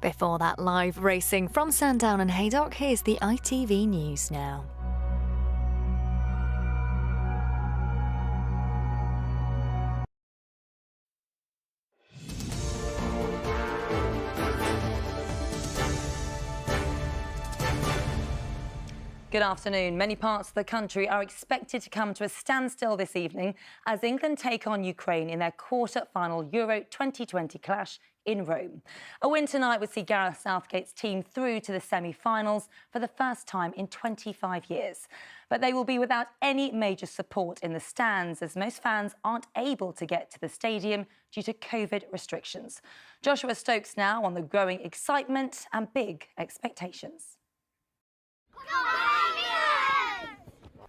Before that, live racing from Sandown and Haydock, here's the ITV News now. Good afternoon. Many parts of the country are expected to come to a standstill this evening as England take on Ukraine in their quarter-final Euro 2020 clash in Rome. A win tonight would see Gareth Southgate's team through to the semi-finals for the first time in 25 years. But they will be without any major support in the stands as most fans aren't able to get to the stadium due to COVID restrictions. Joshua Stokes now on the growing excitement and big expectations.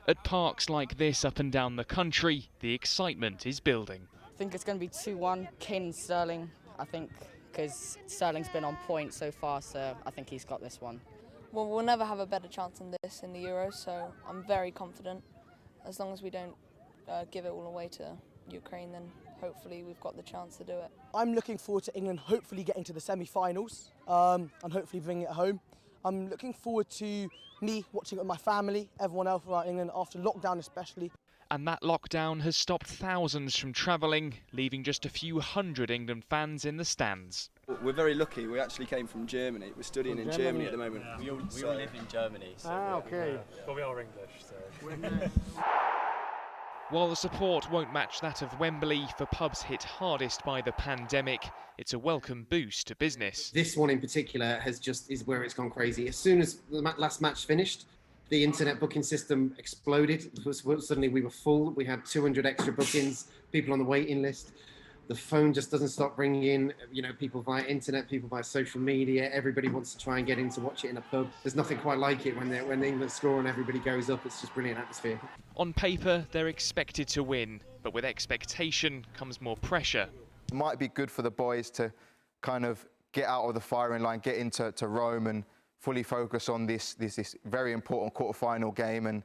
At parks like this up and down the country, the excitement is building. I think it's going to be 2-1, Kane and Sterling, I think, because Sterling's been on point so far, so I think he's got this one. Well, we'll never have a better chance than this in the Euros, so I'm very confident. As long as we don't give it all away to Ukraine, then hopefully we've got the chance to do it. I'm looking forward to England hopefully getting to the semi-finals and hopefully bringing it home. I'm looking forward to me watching it with my family, everyone else around England, after lockdown especially. And that lockdown has stopped thousands from travelling, leaving just a few hundred England fans in the stands. We're very lucky. We actually came from Germany. We're studying in Germany at the moment. Yeah. We all live in Germany. So okay. But we are English, so... While the support won't match that of Wembley for pubs hit hardest by the pandemic, it's a welcome boost to business. This one in particular is where it's gone crazy. As soon as the last match finished, the internet booking system exploded. Suddenly we were full. We had 200 extra bookings, people on the waiting list. The phone just doesn't stop ringing in, people via internet, people via social media. Everybody wants to try and get in to watch it in a pub. There's nothing quite like it when England score and everybody goes up. It's just brilliant atmosphere. On paper, they're expected to win, but with expectation comes more pressure. It might be good for the boys to kind of get out of the firing line, get into Rome and fully focus on this very important quarter-final game. And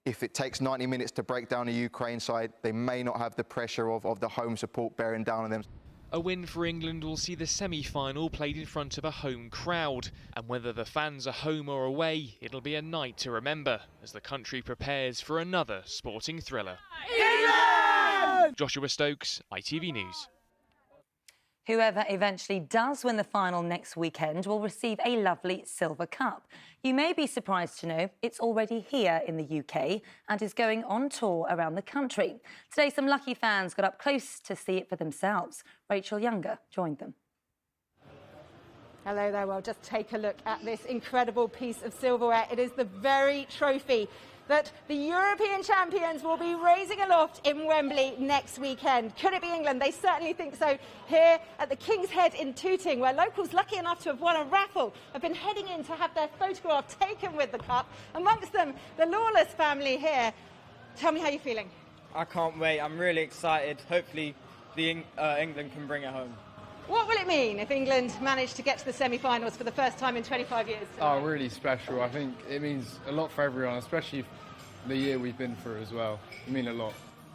if it takes 90 minutes to break down a Ukraine side, they may not have the pressure of the home support bearing down on them. A win for England will see the semi-final played in front of a home crowd. And whether the fans are home or away, it'll be a night to remember as the country prepares for another sporting thriller. England! Joshua Stokes, ITV News. Whoever eventually does win the final next weekend will receive a lovely silver cup. You may be surprised to know it's already here in the UK and is going on tour around the country. Today, some lucky fans got up close to see it for themselves. Rachel Younger joined them. Hello there. Well, just take a look at this incredible piece of silverware. It is the very trophy that the European champions will be raising aloft in Wembley next weekend. Could it be England? They certainly think so. Here at the King's Head in Tooting, where locals lucky enough to have won a raffle have been heading in to have their photograph taken with the cup. Amongst them, the Lawless family here. Tell me how you're feeling. I can't wait. I'm really excited. Hopefully England can bring it home. What will it mean if England manage to get to the semi-finals for the first time in 25 years? Oh, really special. I think it means a lot for everyone, especially the year we've been through as well. It means a lot.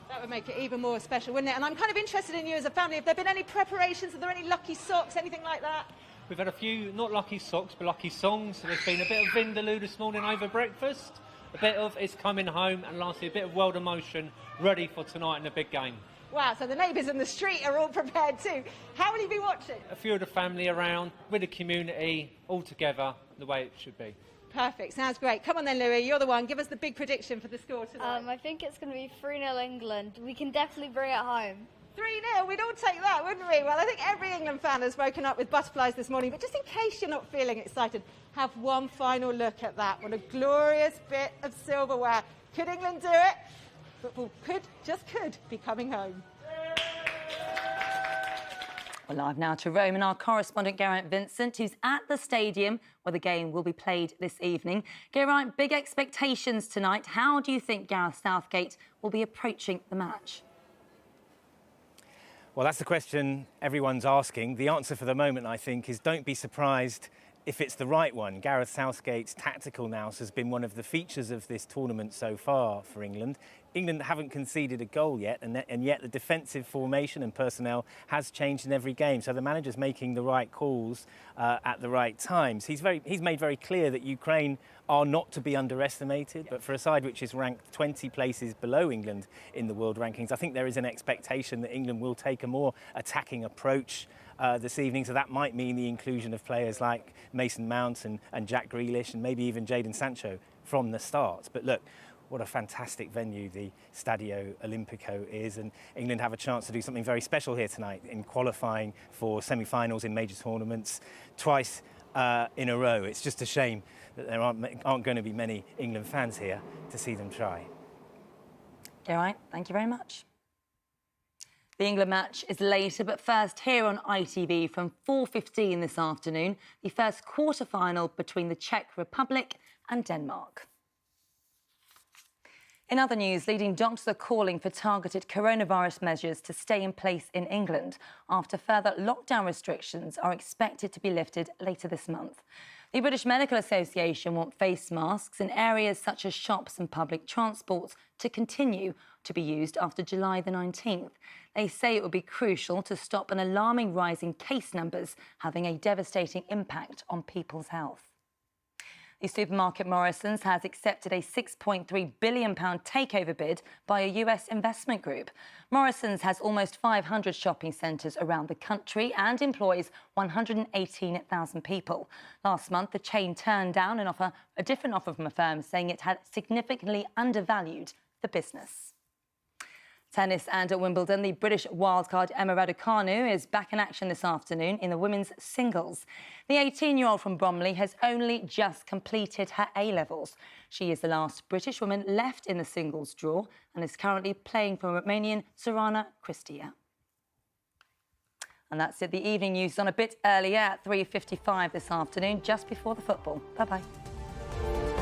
That would make it even more special, wouldn't it? And I'm kind of interested in you as a family. Have there been any preparations? Are there any lucky socks, anything like that? We've had a few, not lucky socks, but lucky songs. So there's been a bit of Vindaloo this morning over breakfast, a bit of It's Coming Home, and lastly a bit of World Emotion, ready for tonight in the big game. Wow, so the neighbours in the street are all prepared too. How will you be watching? A few of the family around, with the community, all together, the way it should be. Perfect, sounds great. Come on then, Louis, you're the one. Give us the big prediction for the score tonight. I think it's going to be 3-0 England. We can definitely bring it home. 3-0, we'd all take that, wouldn't we? Well, I think every England fan has woken up with butterflies this morning, but just in case you're not feeling excited, have one final look at that. What a glorious bit of silverware. Could England do it? Football could be coming home. We're live now to Rome and our correspondent Geraint Vincent, who's at the stadium where the game will be played this evening. Geraint, big expectations tonight. How do you think Gareth Southgate will be approaching the match? Well, that's the question everyone's asking. The answer for the moment, I think, is don't be surprised if it's the right one. Gareth Southgate's tactical nous has been one of the features of this tournament so far for England. England haven't conceded a goal yet, and yet the defensive formation and personnel has changed in every game. So the manager's making the right calls at the right times. He's made very clear that Ukraine are not to be underestimated, but for a side which is ranked 20 places below England in the world rankings, I think there is an expectation that England will take a more attacking approach this evening. So that might mean the inclusion of players like Mason Mount and Jack Grealish and maybe even Jadon Sancho from the start. But look, what a fantastic venue the Stadio Olimpico is, and England have a chance to do something very special here tonight in qualifying for semi-finals in major tournaments twice in a row. It's just a shame that there aren't going to be many England fans here to see them try. All right, thank you very much. The England match is later, but first here on ITV from 4:15 this afternoon, the first quarter-final between the Czech Republic and Denmark. In other news, leading doctors are calling for targeted coronavirus measures to stay in place in England after further lockdown restrictions are expected to be lifted later this month. The British Medical Association want face masks in areas such as shops and public transport to continue to be used after July the 19th. They say it would be crucial to stop an alarming rise in case numbers having a devastating impact on people's health. The supermarket Morrisons has accepted a £6.3 billion takeover bid by a US investment group. Morrisons has almost 500 shopping centres around the country and employs 118,000 people. Last month, the chain turned down a different offer from a firm, saying it had significantly undervalued the business. Tennis and at Wimbledon, the British wildcard Emma Raducanu is back in action this afternoon in the women's singles. The 18-year-old from Bromley has only just completed her A-levels. She is the last British woman left in the singles draw and is currently playing for Romanian Sorana Cristea. And that's it. The evening news is on a bit earlier at 3:55 this afternoon, just before the football. Bye-bye.